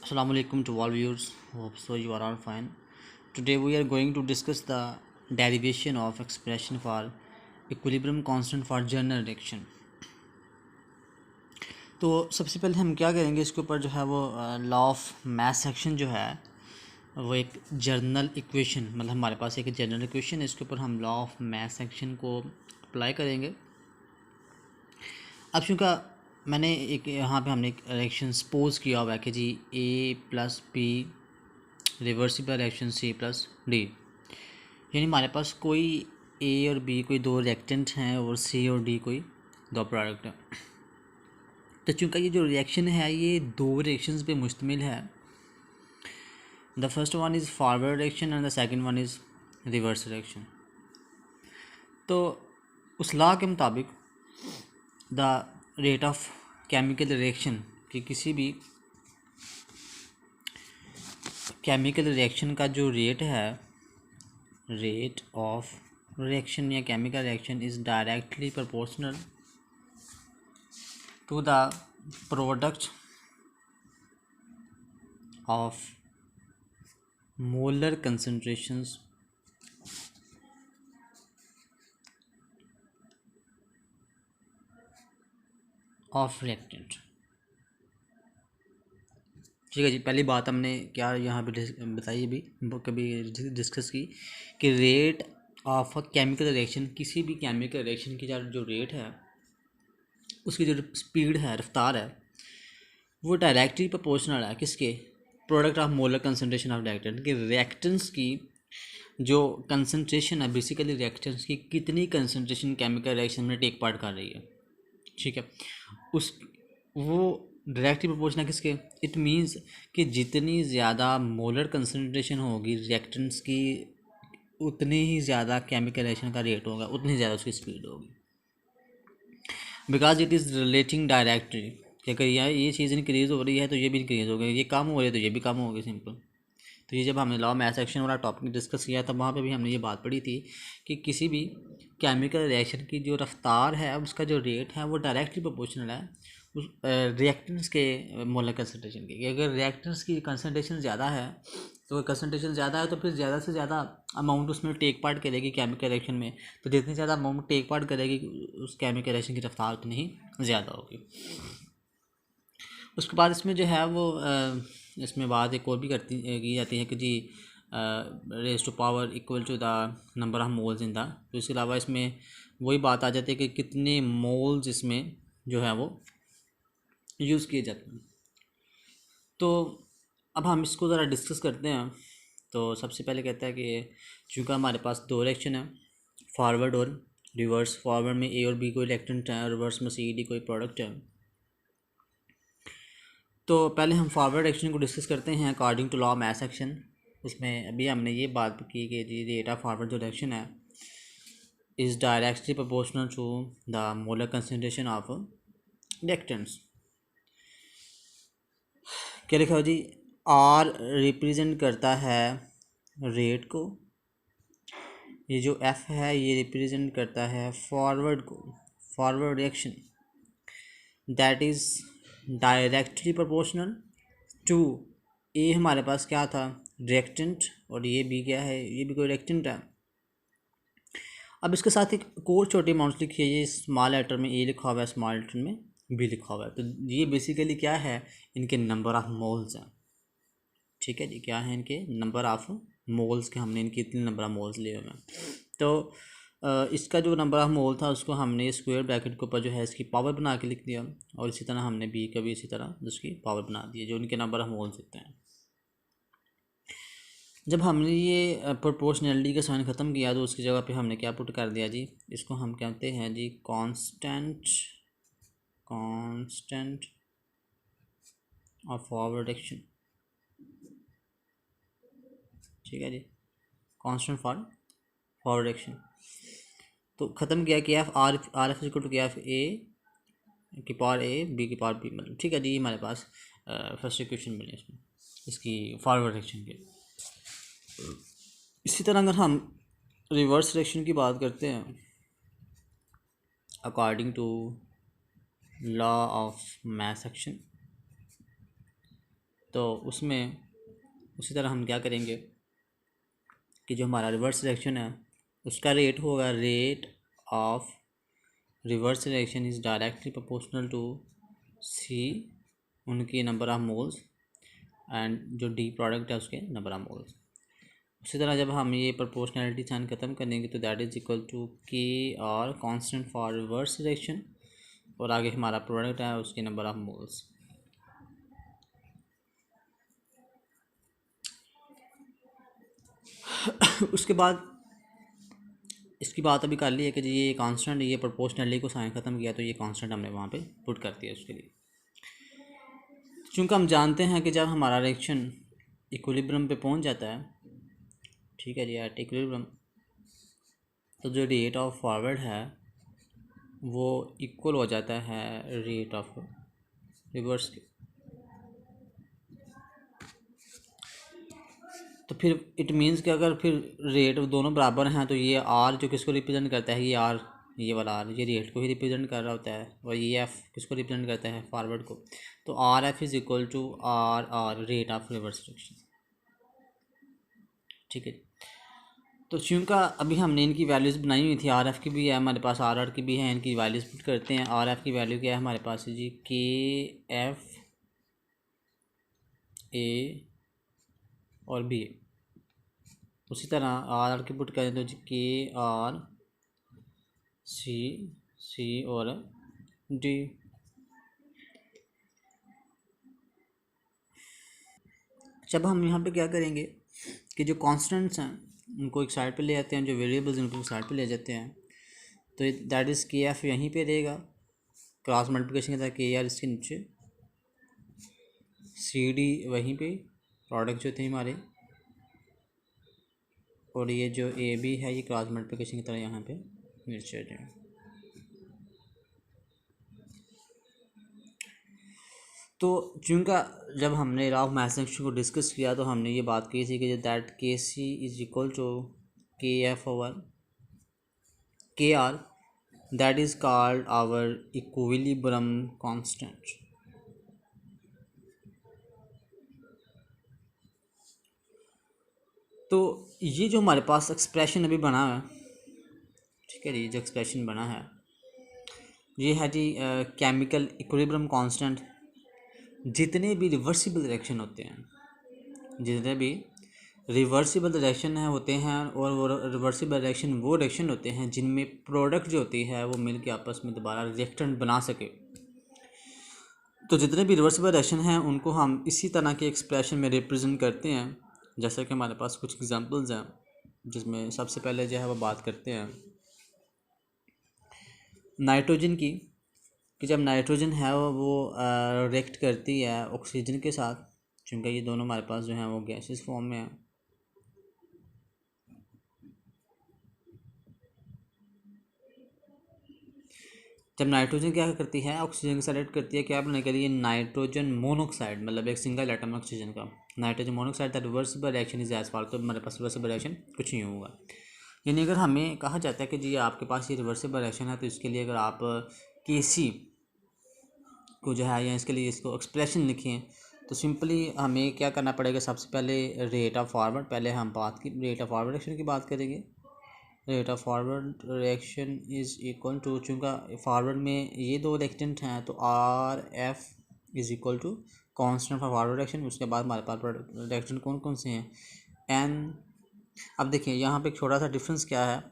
Assalamu alaikum to all viewers. Hope so you are all fine. Today we are going to discuss the derivation of expression for equilibrium constant for general reaction. तो सबसे पहले हम क्या करेंगे, इसके ऊपर जो है वो लॉ ऑफ मास सेक्शन जो है वो एक जर्नल इक्वेशन, मतलब हमारे पास एक जनरल इक्वेशन है, इसके ऊपर हम लॉ ऑफ मास सेक्शन को अप्लाई करेंगे। अब चूँकि मैंने एक यहाँ पे हमने एक रिएक्शन सपोज किया हुआ है कि जी A plus B reversible reaction C plus D, यानी हमारे पास कोई A और B कोई दो रिएक्टेंट हैं और C और D कोई दो प्रोडक्ट हैं। तो चूँकि ये जो रिएक्शन है ये दो रिएक्शंस पे मुश्तमिल है। The first one is forward reaction and the second one is reverse reaction. तो उस लॉ के मुताबिक the rate of chemical reaction कि किसी भी केमिकल रिएक्शन का जो रेट है, रेट ऑफ रिएक्शन या chemical reaction is directly proportional to the product of molar concentrations of reactant. ठीक है जी, पहली बात हमने क्या यहाँ पे बताई, अभी कभी डिस्कस की कि रेट ऑफ केमिकल रिएक्शन, किसी भी केमिकल रिएक्शन की जो रेट है उसकी जो स्पीड है, रफ्तार है, वो डायरेक्टली प्रोपोर्शनल है किसके, product of molar concentration of reactant के रिएक्टेंट्स की जो कंसंट्रेशन है, बेसिकली रिएक्टेंट्स की कितनी कंसंट्रेशन केमिकल रिएक्शन में टेक पार्ट कर रही है। ठीक है, उस वो डायरेक्टली प्रोपोर्शनल किसके, इट मीन्स कि जितनी ज़्यादा मोलर कंसंट्रेशन होगी रिएक्टेंट्स की उतनी ही ज़्यादा केमिकल रिएक्शन का रेट होगा, उतनी ज़्यादा उसकी स्पीड होगी, because it is relating directly कि अगर ये चीज़ इंक्रीज़ हो रही है तो ये भी इंक्रीज़ होगी, ये कम हो रही है तो ये भी कम होगी, सिंपल। तो ये जब हमने लॉ मैथ सेक्शन वाला टॉपिक डिस्कस किया तब वहाँ पे भी हमने ये बात पढ़ी थी कि किसी भी केमिकल रिएक्शन की जो रफ्तार है, उसका जो रेट है वो डायरेक्टली प्रोपोर्शनल है उस रिएक्टेंट्स के मोलर कंसनट्रेशन की। अगर रिएक्टेंट्स की कंसनट्रेशन ज़्यादा है तो कंसनट्रेशन ज़्यादा है तो फिर ज़्यादा से ज़्यादा अमाउंट उसमें टेक पार्ट करेगी केमिकल रिएक्शन में, तो जितनी ज़्यादा अमाउंट टेक पार्ट करेगी उस केमिकल रिएक्शन की रफ्तार उतनी ही ज़्यादा होगी। उसके बाद इसमें जो है वो इसमें बात एक और भी की जाती है कि G raise to power equal to the number of moles in the, तो इसके अलावा इसमें वही बात आ जाती है कि कितने मोल्स इसमें जो है वो यूज़ किए जाते हैं। तो अब हम इसको ज़रा डिस्कस करते हैं। तो सबसे पहले कहता है कि चूँकि हमारे पास दो रिएक्शन है, फॉरवर्ड और रिवर्स। फॉरवर्ड में ए और बी कोई रिएक्टेंट है, रिवर्स में सी डी कोई प्रोडक्ट है। तो पहले हम फॉरवर्ड रिएक्शन को डिस्कस करते हैं according to law of mass action. उसमें अभी हमने ये बात की कि जी रेट ऑफ फॉरवर्ड जो रिएक्शन है is directly proportional to the molar concentration of reactants. क्या लिखा हो जी, आर रिप्रेजेंट करता है रेट को, ये जो एफ है ये रिप्रेजेंट करता है फॉरवर्ड को, forward reaction that is directly proportional to A. हमारे पास क्या था, रिएक्टेंट, और ये भी क्या है, ये भी कोई रिएक्टेंट है। अब इसके साथ एक और छोटी अमाउंट्स लिखी है, ये स्मॉल लेटर में ए लिखा हुआ है, स्मॉल लेटर में बी लिखा हुआ है। तो ये बेसिकली क्या है, इनके नंबर ऑफ मोल्स हैं। ठीक है जी, क्या है इनके नंबर ऑफ मोल्स के, हमने इनके इतने नंबर ऑफ मोल्स लिए हुए हैं। तो इसका जो नंबर ऑफ मोल था उसको हमने स्क्वायर ब्रैकेट के ऊपर जो है इसकी पावर बना के लिख दिया, और इसी तरह हमने बी का भी इसी तरह उसकी पावर बना दी, जो इनके नंबर ऑफ मोल्स होते हैं। जब हमने ये प्रोपोर्शनलिटी का साइन ख़त्म किया तो उसकी जगह पे हमने क्या पुट कर दिया जी, इसको हम कहते हैं जी कांस्टेंट ऑफ फॉरवर्ड एक्शन। ठीक है जी, कांस्टेंट फॉर फॉरवर्ड एक्शन। तो ख़त्म किया कि F R F equal to क्या, एफ ए की पावर ए बी की पावर बी, मतलब ठीक है जी। हमारे पास फर्स्ट इक्वेशन बनी इसमें इसकी फॉरवर्ड एक्शन के। इसी तरह अगर हम रिवर्स रिएक्शन की बात करते हैं according to law of mass action, तो उसमें उसी तरह हम क्या करेंगे कि जो हमारा रिवर्स रिएक्शन है उसका रेट होगा, rate of reverse reaction is directly proportional to C उनकी नंबर ऑफ मोल्स एंड जो डी प्रोडक्ट है उसके नंबर ऑफ मोल्स। उसी तरह जब हम ये प्रोपोर्शनैलिटी साइन ख़त्म करेंगे तो दैट इज़ इक्वल टू के और कांस्टेंट फॉर रिवर्स रिएक्शन और आगे हमारा प्रोडक्ट है उसके नंबर ऑफ मोल्स। उसके बाद इसकी बात अभी कर ली है कि जी ये कांस्टेंट, ये प्रोपोर्शनैलिटी को साइन ख़त्म किया तो ये कांस्टेंट हमने वहाँ पे पुट कर दिया उसके लिए। चूँकि हम जानते हैं कि जब हमारा रिएक्शन इक्विलिब्रियम पे पहुँच जाता है, ठीक है जी, एट इक्विलिब्रियम, तो जो रेट ऑफ फॉरवर्ड है वो इक्वल हो जाता है रेट ऑफ रिवर्स के। तो फिर इट मीन्स कि अगर फिर रेट दोनों बराबर हैं तो ये आर जो किसको रिप्रेजेंट करता है, ये आर, ये वाला आर ये रेट को ही रिप्रेजेंट कर रहा होता है और ये एफ़ किसको रिप्रेजेंट करता है, फॉरवर्ड को। तो R F is equal to R R rate of reverse reaction, ठीक है। तो चूँकि अभी हमने इनकी वैल्यूज़ बनाई हुई थी, आर एफ़ की भी है हमारे पास, आर आर की भी है, इनकी वैल्यूज़ पुट करते हैं। आर एफ़ की वैल्यू क्या है हमारे पास जी, के एफ़ ए और बी। उसी तरह आर आर की पुट करें तो जी के आर सी सी और डी। जब हम यहाँ पे क्या करेंगे कि जो कांस्टेंट्स हैं उनको एक साइड पे ले जाते हैं, जो वेरिएबल्स उनको एक साइड पे ले जाते हैं, तो दैट इज़ के एफ यहीं पे रहेगा क्रॉस मल्टीप्लिकेशन के साथ, के आर इसके नीचे, सी डी वहीं पे प्रोडक्ट जो थे हमारे, और ये जो ए बी है ये क्रॉस मल्टीप्लिकेशन की तरह यहाँ पे नीचे जाए। तो चूँकि जब हमने रॉ ऑफ मास सेक्शन को डिस्कस किया तो हमने ये बात की थी कि that K C is equal to K F over K R, that is called our equilibrium constant. तो ये जो हमारे पास एक्सप्रेशन अभी बना है, ठीक है, ये जो एक्सप्रेशन बना है ये है जी केमिकल इक्विलिब्रियम कांस्टेंट। जितने भी रिवर्सिबल रिएक्शन होते हैं, जितने भी रिवर्सिबल रिएक्शन है होते हैं, और वो रिवर्सिबल रिएक्शन वो रिएक्शन होते हैं जिनमें प्रोडक्ट जो होती है वो मिल के आपस में दोबारा रिएक्टेंट बना सके। तो जितने भी रिवर्सिबल रिएक्शन हैं उनको हम इसी तरह के एक्सप्रेशन में रिप्रेजेंट करते हैं। जैसे कि हमारे पास कुछ एग्जांपल्स हैं जिसमें सबसे पहले जो है वो बात करते हैं नाइट्रोजन की, कि जब नाइट्रोजन है वो रिएक्ट करती है ऑक्सीजन के साथ, क्योंकि ये दोनों हमारे पास जो हैं वो गैसेस फॉर्म में है। जब नाइट्रोजन क्या करती है, ऑक्सीजन के साथ रिएक्ट करती है, क्या बनाने के लिए, नाइट्रोजन मोनोऑक्साइड, मतलब एक सिंगल एटम ऑक्सीजन का nitrogen monoxide, that reversible reaction is as follow. तो हमारे पास रिवर्सिबल रिएक्शन कुछ नहीं होगा। यानी अगर हमें कहा जाता है कि जी आपके पास ये रिवर्सिबल रिएक्शन है, तो इसके लिए अगर आप के सी को जो है या इसके लिए इसको एक्सप्रेशन लिखें तो सिंपली हमें क्या करना पड़ेगा, सबसे पहले रेट ऑफ फॉरवर्ड, पहले हम बात की रेट ऑफ फॉरवर्ड रिएक्शन की बात करेंगे। Rate of forward reaction is equal to, चूँकि फॉरवर्ड में ये दो रिएक्टेंट हैं तो R F is equal to constant for forward reaction. उसके बाद हमारे पास रिएक्टेंट कौन कौन से हैं, एन। अब देखिए यहाँ पे एक छोटा सा डिफरेंस क्या है,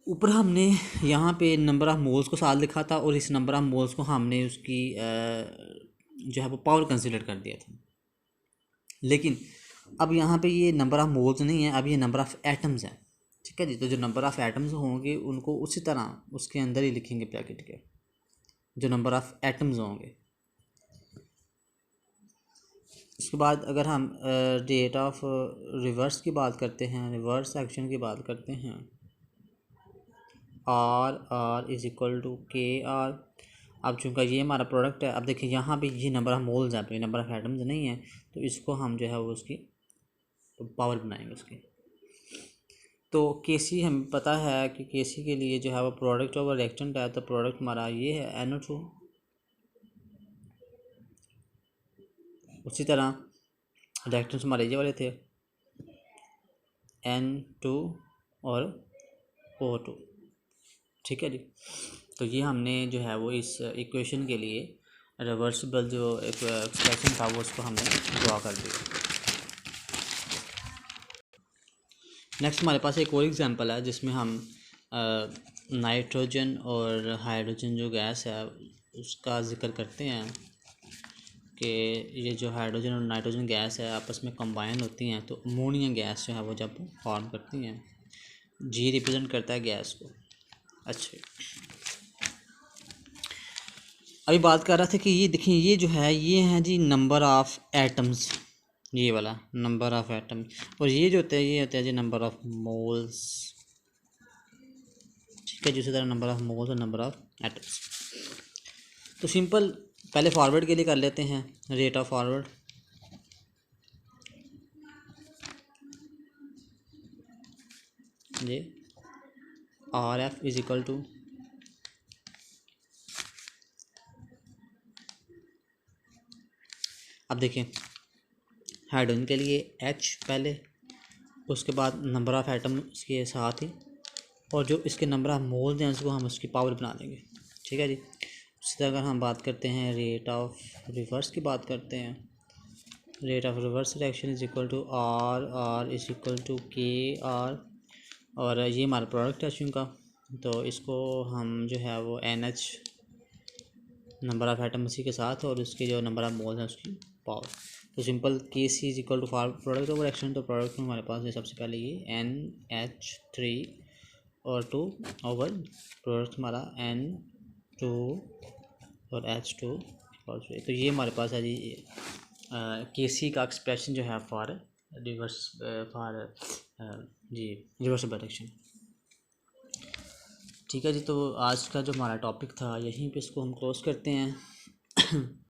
ऊपर हमने यहाँ पे नंबर ऑफ़ मोल्स को साथ लिखा था और इस नंबर ऑफ़ मोल्स को हमने उसकी जो है वो पावर कंसिडर कर दिया था। लेकिन अब यहाँ पे ये नंबर ऑफ़ मोल्स नहीं है, अब ये नंबर ऑफ़ एटम्स हैं, ठीक है जी। तो जो नंबर ऑफ़ एटम्स होंगे उनको उसी तरह उसके अंदर ही लिखेंगे ब्रैकेट के, जो नंबर ऑफ़ एटम्स होंगे। उसके बाद अगर हम रेट ऑफ रिवर्स की बात करते हैं, रिवर्स एक्शन की बात करते हैं, R R is equal to K R. अब चूँकि ये हमारा प्रोडक्ट है, अब देखिए यहाँ पे ये नंबर ऑफ़ मोल्स है, नंबर ऑफ़ एटम्स नहीं है, तो इसको हम जो है वो उसकी पावर बनाएंगे उसकी। तो के सी हमें पता है कि के सी के लिए जो है वो प्रोडक्ट ओवर रिएक्टेंट है, तो प्रोडक्ट हमारा ये है NO2 उसी तरह रिएक्टेंट्स हमारे ये वाले थे N2 और O2, ठीक है जी। तो ये हमने जो है वो इस इक्वेशन के लिए रिवर्सिबल जो एक्सप्रेशन था वो उसको हमने ड्रॉ कर दिया। नेक्स्ट हमारे पास एक और एग्जांपल है जिसमें हम नाइट्रोजन और हाइड्रोजन जो गैस है उसका ज़िक्र करते हैं कि ये जो हाइड्रोजन और नाइट्रोजन गैस है आपस में कंबाइन होती हैं तो अमोनिया गैस जो है वो जब फॉर्म करती हैं। जी रिप्रेजेंट करता है गैस को। अच्छा, अभी बात कर रहा था कि ये देखिए ये जो है ये है जी नंबर ऑफ़ एटम्स, ये वाला नंबर ऑफ़ एटम, और ये जो होता है ये होता है जी नंबर ऑफ़ मोल्स, ठीक है। जिस तरह नंबर ऑफ़ मोल्स और नंबर ऑफ़ एटम्स। तो सिंपल पहले फॉरवर्ड के लिए कर लेते हैं रेट ऑफ फॉरवर्ड। ये RF इज इक्वल टू अब देखें हाइड्रोजन के लिए H पहले, उसके बाद नंबर ऑफ़ एटम इसके साथ ही, और जो इसके नंबर ऑफ़ मोल्स हैं उसको हम उसकी पावर बना देंगे, ठीक है जी। उसी तरह अगर हम बात करते हैं रेट ऑफ रिवर्स की बात करते हैं, rate of reverse reaction is equal to R is equal to KR, और ये हमारा प्रोडक्ट है का, तो इसको हम जो है वो NH नंबर ऑफ़ एटम उसी के साथ और उसके जो नंबर ऑफ़ मोल्स हैं उसकी पावर। तो simple KC is equal to product over reaction, तो प्रोडक्ट में हमारे पास है सबसे पहले ये NH3 और 2 ओवर प्रोडक्ट हमारा N2 और H2 और 3। तो ये हमारे पास है जी KC का एक्सप्रेशन जो है फॉर रिवर्स फॉर जी रिवर्सिबल रिएक्शन, ठीक है जी। तो आज का जो हमारा टॉपिक था यहीं पे इसको हम क्लोज करते हैं।